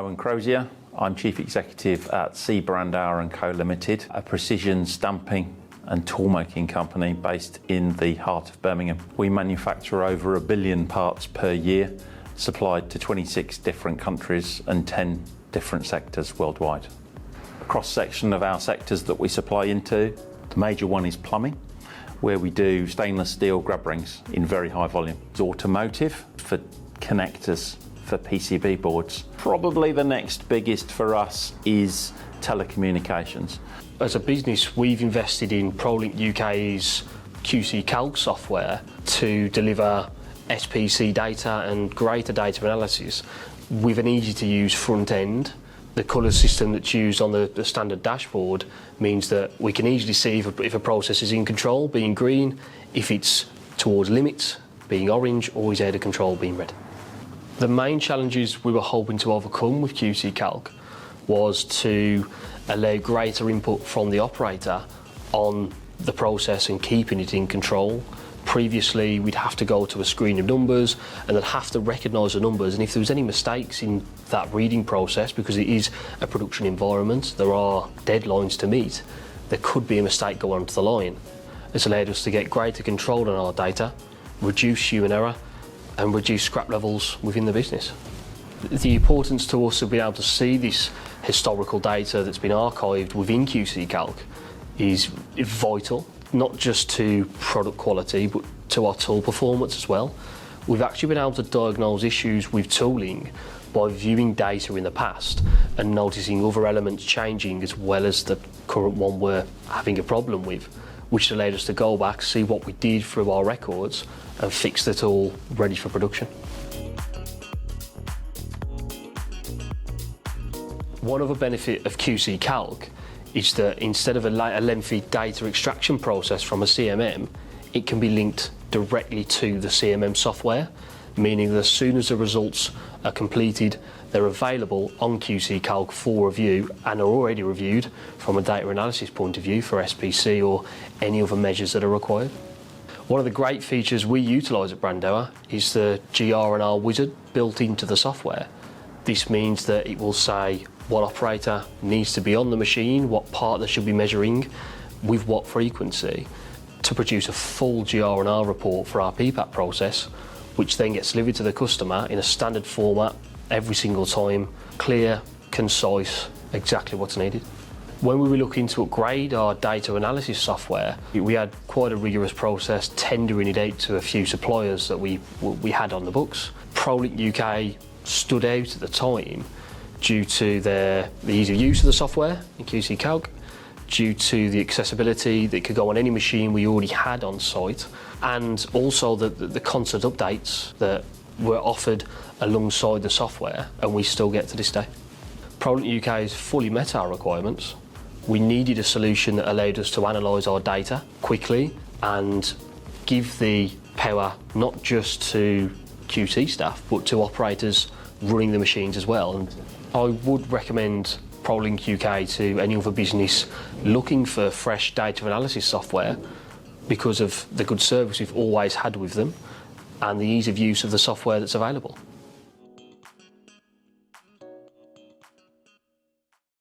Owen Crozier. I'm Chief Executive at C. Brandauer & Co Limited, a precision stamping and toolmaking company based in the heart of Birmingham. We manufacture over 1 billion parts per year, supplied to 26 different countries and 10 different sectors worldwide. A cross-section of our sectors that we supply into, the major one is plumbing, where we do stainless steel grub rings in very high volume. It's automotive for connectors for PCB boards. Probably the next biggest for us is telecommunications. As a business, we've invested in Prolink UK's QC-CALC software to deliver SPC data and greater data analysis with an easy-to-use front end. The colour system that's used on the standard dashboard means that we can easily see if a process is in control, being green, if it's towards limits, being orange, or is out of control, being red. The main challenges we were hoping to overcome with QC-CALC was to allow greater input from the operator on the process and keeping it in control. Previously, we'd have to go to a screen of numbers and they'd have to recognise the numbers, and if there was any mistakes in that reading process, because it is a production environment, there are deadlines to meet, there could be a mistake going onto the line. This allowed us to get greater control on our data, reduce human error, and reduce scrap levels within the business. The importance to us of being able to see this historical data that's been archived within QC-CALC is vital, not just to product quality, but to our tool performance as well. We've actually been able to diagnose issues with tooling by viewing data in the past and noticing other elements changing as well as the current one we're having a problem with, which allowed us to go back, see what we did through our records and fix the tool ready for production. One other benefit of QC-CALC is that instead of a lengthy data extraction process from a CMM, it can be linked directly to the CMM software, meaning that as soon as the results are completed, they're available on QC-CALC for review and are already reviewed from a data analysis point of view for SPC or any other measures that are required. One of the great features we utilise at Brandauer is the GR&R wizard built into the software. This means that it will say what operator needs to be on the machine, what part they should be measuring, with what frequency, to produce a full GR&R report for our PPAP process, which then gets delivered to the customer in a standard format every single time, clear, concise, exactly what's needed. When we were looking to upgrade our data analysis software, we had quite a rigorous process tendering it out to a few suppliers that we had on the books. Prolink UK stood out at the time due to the ease of use of the software in QC-CALC, due to the accessibility that could go on any machine we already had on site, and also the constant updates that were offered alongside the software, and we still get to this day. Prolink UK has fully met our requirements. We needed a solution that allowed us to analyse our data quickly and give the power not just to QC staff, but to operators running the machines as well. And I would recommend Prolink UK to any other business looking for fresh data analysis software because of the good service we've always had with them and the ease of use of the software that's available.